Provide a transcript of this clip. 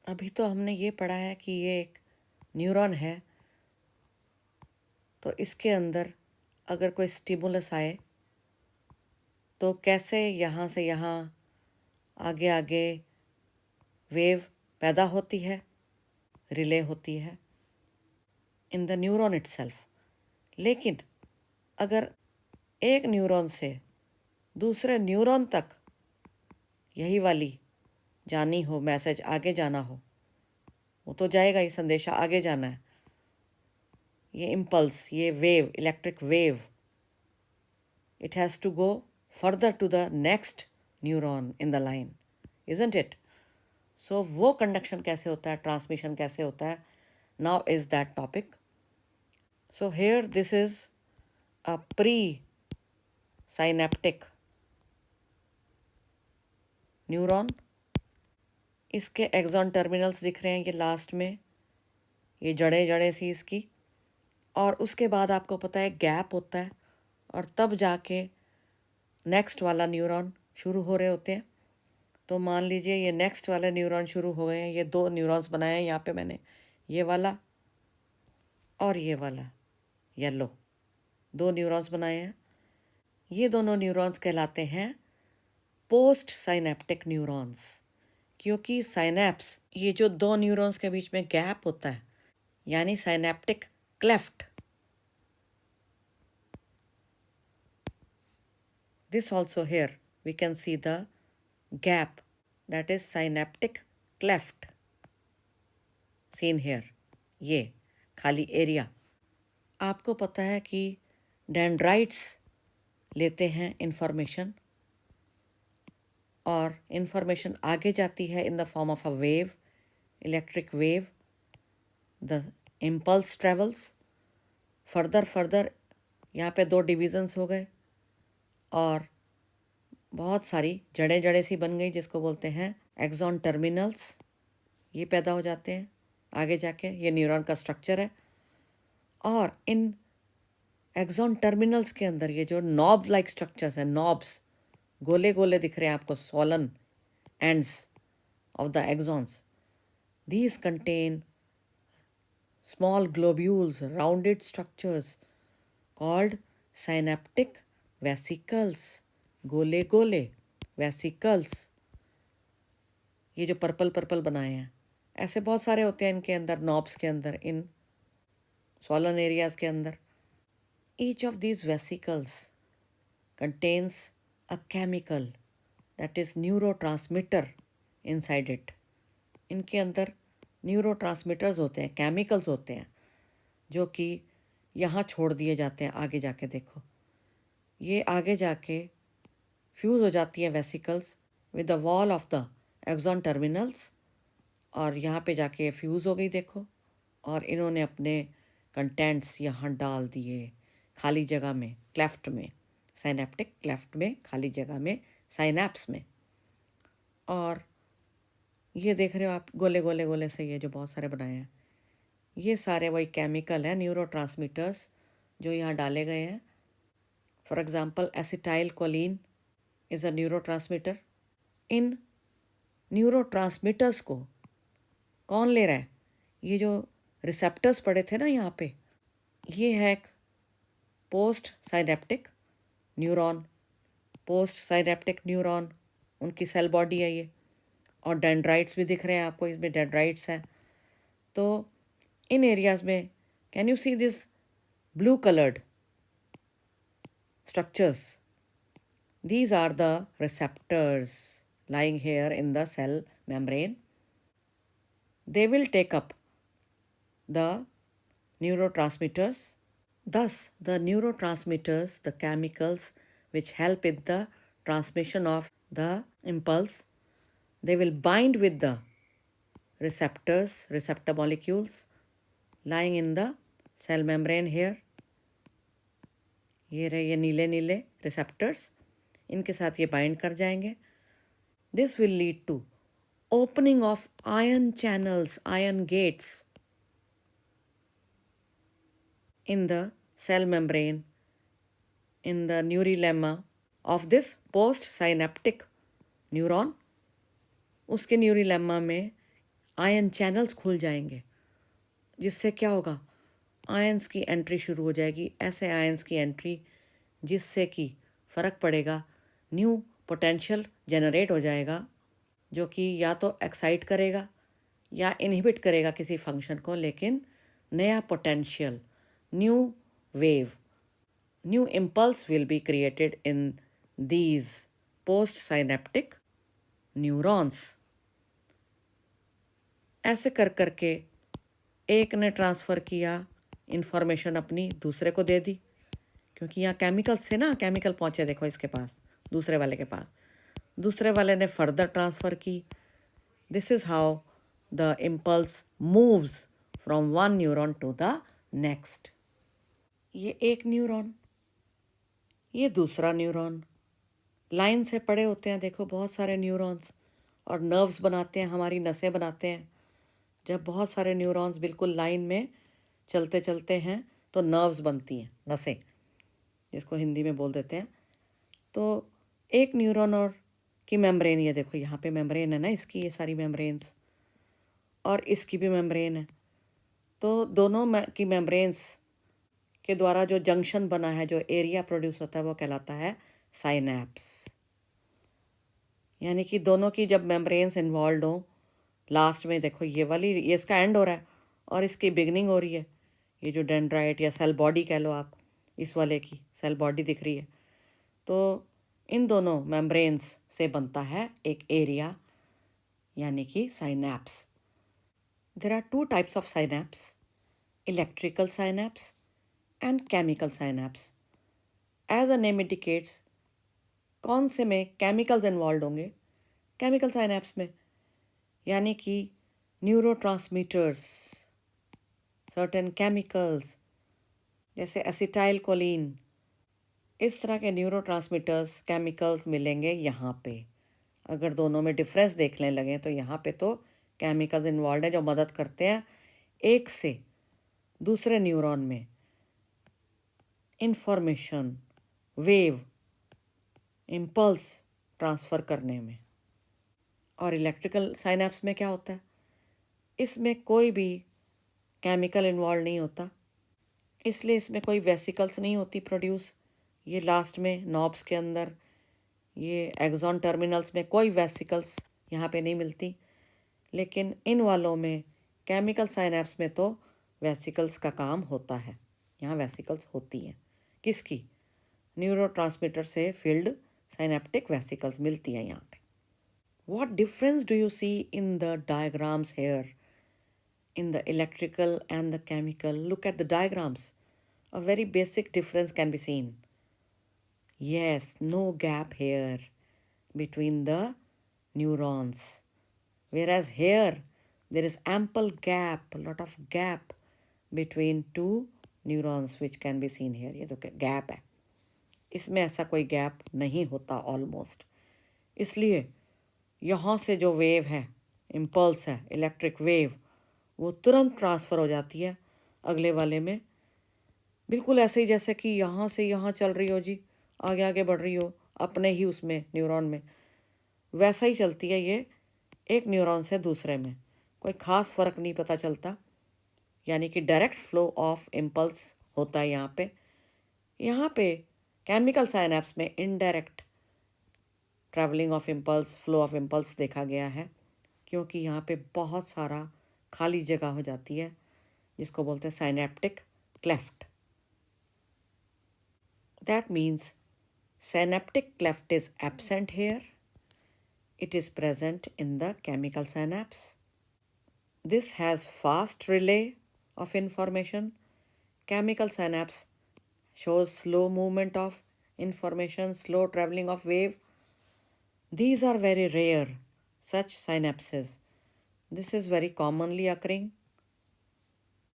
अभी तो हमने ये पढ़ा है कि ये एक न्यूरॉन है, तो इसके अंदर अगर कोई स्टिमुलस आए तो कैसे यहाँ से यहाँ आगे आगे वेव पैदा होती है, रिले होती है इन द न्यूरॉन इटसेल्फ। लेकिन अगर एक न्यूरॉन से दूसरे न्यूरॉन तक यही वाली जानी हो, मैसेज आगे जाना हो, वो तो जाएगा ही, संदेशा आगे जाना है। ये इम्पल्स, ये wave, electric wave, it has to go further to the next neuron in the line, isn't it? So वो conduction कैसे होता है, transmission कैसे होता है, now is that topic. So here this is a pre-synaptic neuron. इसके axon terminals दिख रहे हैं ये लास्ट में, ये जड़े जड़े सी इसकी, और उसके बाद आपको पता है गैप होता है और तब जाके नेक्स्ट वाला न्यूरॉन शुरू हो रहे होते हैं। तो मान लीजिए ये नेक्स्ट वाले न्यूरॉन शुरू हो गए हैं, ये दो न्यूरॉन्स बनाए हैं यहाँ पे मैंने, ये वाला और ये वाला येलो, दो न्यूरॉन्स बनाए हैं। ये दोनों न्यूरॉन्स कहलाते हैं पोस्ट साइनेप्टिक न्यूरॉन्स, क्योंकि साइनेप्स, ये जो दो न्यूरॉन्स के बीच में गैप होता है, यानी synaptic cleft, this also here we can see the gap, that is synaptic cleft seen here, ये खाली एरिया। आपको पता है कि डेंड्राइट्स लेते हैं इंफॉर्मेशन और इंफॉर्मेशन आगे जाती है in the form of a wave, electric wave, the impulse travels further further. यहाँ पे दो डिविजन्स हो गए और बहुत सारी जड़ें जड़ें सी बन गई जिसको बोलते हैं एक्सॉन टर्मिनल्स, ये पैदा हो जाते हैं आगे जाके। ये न्यूरॉन का स्ट्रक्चर है और इन एक्सॉन टर्मिनल्स के अंदर ये जो नॉब लाइक स्ट्रक्चर्स हैं, नॉब्स गोले गोले दिख रहे हैं आपको, swollen ends of the axons, these contain small globules, rounded structures called synaptic vesicles, गोले गोले वेसिकल्स। ये जो पर्पल पर्पल बनाए हैं, ऐसे बहुत सारे होते हैं इनके अंदर, नॉब्स के अंदर, इन सोलन एरियाज के अंदर। Each of these vesicles contains a chemical that is neurotransmitter inside it. इनके अंदर न्यूरोट्रांसमीटर्स होते हैं, केमिकल्स होते हैं, जो कि यहाँ छोड़ दिए जाते हैं आगे जाके। देखो ये आगे जाके फ्यूज़ हो जाती है vesicles with the wall of the axon terminals, और यहाँ पे जाके फ्यूज़ हो गई देखो, और इन्होंने अपने कंटेंट्स यहाँ डाल दिए खाली जगह में, क्लेफ्ट में, साइनेप्टिक क्लेफ्ट में, खाली जगह में, साइनेप्स में। और ये देख रहे हो आप गोले गोले गोले से ये जो बहुत सारे बनाए हैं, ये सारे वही केमिकल हैं, न्यूरोट्रांसमीटर्स, जो यहाँ डाले गए हैं। For example acetyl choline is a neurotransmitter. In neurotransmitters को कौन ले रहा है? ये जो रिसेप्टर्स पड़े थे ना यहाँ पे, ये है एक post synaptic neuron, post synaptic neuron उनकी सेल बॉडी है ये। और डेंड्राइट्स भी दिख रहे हैं आपको, इसमें डेंड्राइट्स हैं। तो इन एरियाज में can you see this blue coloured structures? These are the receptors lying here in the cell membrane. They will take up the neurotransmitters. Thus, the neurotransmitters, the chemicals which help in the transmission of the impulse, they will bind with the receptors, receptor molecules lying in the cell membrane here. ये रहे ये नीले नीले receptors, इनके साथ ये bind कर जाएंगे। This will lead to opening of ion channels, ion gates in the cell membrane, in the neurilemma of this post synaptic neuron. उसके न्यूरिलेमा में आयन चैनल्स खुल जाएंगे, जिससे क्या होगा, आयंस की एंट्री शुरू हो जाएगी, ऐसे आयंस की एंट्री जिससे कि फ़र्क पड़ेगा, न्यू पोटेंशियल जनरेट हो जाएगा, जो कि या तो एक्साइट करेगा या इनहिबिट करेगा किसी फंक्शन को, लेकिन नया potential, new wave, new impulse will be created in these post synaptic neurons. ऐसे कर करके एक ने ट्रांसफ़र किया इंफॉर्मेशन अपनी, दूसरे को दे दी, क्योंकि यहाँ केमिकल्स थे ना, केमिकल पहुँचे देखो इसके पास, दूसरे वाले के पास, दूसरे वाले ने फर्दर ट्रांसफ़र की। This is how the impulse moves from one neuron to the next. ये एक न्यूरॉन, ये दूसरा न्यूरॉन, लाइन से पड़े होते हैं देखो बहुत सारे न्यूरॉन्स, और नर्व्स बनाते हैं, हमारी नसें बनाते हैं। जब बहुत सारे न्यूरॉन्स बिल्कुल लाइन में चलते चलते हैं तो नर्व्स बनती हैं, नसें, जिसको हिंदी में बोल देते हैं। तो एक न्यूरॉन और की मेम्ब्रेन, ये देखो यहाँ पे मेम्ब्रेन है ना इसकी, ये सारी मेम्ब्रेन्स, और इसकी भी मेम्ब्रेन है। तो दोनों की मेम्ब्रेन्स के द्वारा जो जंक्शन बना है, जो एरिया प्रोड्यूस होता है, वो कहलाता है साइनैप्स। यानी कि दोनों की जब मेम्ब्रेन्स इन्वॉल्व हो, लास्ट में देखो ये वाली, ये इसका एंड हो रहा है और इसकी बिगनिंग हो रही है, ये जो डेंड्राइट या सेल बॉडी कह लो आप, इस वाले की सेल बॉडी दिख रही है। तो इन दोनों मेम्ब्रेन्स से बनता है एक एरिया, यानी कि synapse. There are two types of synapse, electrical synapse and chemical synapse. As a name indicates, कौन से में केमिकल्स इन्वॉल्व होंगे, केमिकल साइनैप्स में, यानी कि न्यूरोट्रांसमीटर्स, सर्टेन केमिकल्स जैसे एसिटाइल कोलिन, इस तरह के न्यूरोट्रांसमीटर्स, केमिकल्स मिलेंगे यहाँ पे। अगर दोनों में डिफरेंस देखने लगे तो यहाँ पे तो केमिकल्स इन्वॉल्व हैं जो मदद करते हैं एक से दूसरे न्यूरॉन में इंफॉर्मेशन, वेव, इम्पल्स ट्रांसफ़र करने में। और इलेक्ट्रिकल साइनैप्स में क्या होता है, इसमें कोई भी केमिकल इन्वॉल्व नहीं होता, इसलिए इसमें कोई वेसिकल्स नहीं होती प्रोड्यूस। ये लास्ट में नॉब्स के अंदर, ये एक्सॉन टर्मिनल्स में कोई वेसिकल्स यहाँ पे नहीं मिलती। लेकिन इन वालों में, केमिकल साइनैप्स में तो वेसिकल्स का काम होता है, यहाँ वेसिकल्स होती हैं। किसकी, न्यूरोट्रांसमीटर से फील्ड साइनेप्टिक वेसिकल्स मिलती हैं यहाँ पे। What difference do you see in the diagrams here, in the electrical and the chemical? Look at the diagrams. A very basic difference can be seen. Yes, no gap here between the neurons. Whereas here, there is ample gap, a lot of gap between two neurons which can be seen here. ये तो gap है, इसमें ऐसा कोई gap नहीं होता almost. इसलिए यहाँ से जो वेव है, इम्पल्स है, इलेक्ट्रिक वेव, वो तुरंत ट्रांसफ़र हो जाती है अगले वाले में, बिल्कुल ऐसे ही जैसे कि यहाँ से यहाँ चल रही हो जी, आगे आगे बढ़ रही हो अपने ही उसमें न्यूरॉन में, वैसा ही चलती है ये एक न्यूरॉन से दूसरे में, कोई ख़ास फ़र्क नहीं पता चलता। यानी कि डायरेक्ट फ्लो ऑफ इम्पल्स होता है यहाँ पे। यहाँ पे केमिकल साइनैप्स में indirect travelling of impulse, flow of impulse देखा गया है, क्योंकि यहाँ पे बहुत सारा खाली जगह हो जाती है, जिसको बोलते हैं synaptic cleft. That means synaptic cleft is absent here. It is present in the chemical synapse. This has fast relay of information. Chemical synapse shows slow movement of information, slow traveling of wave. These are very rare, such synapses. This is very commonly occurring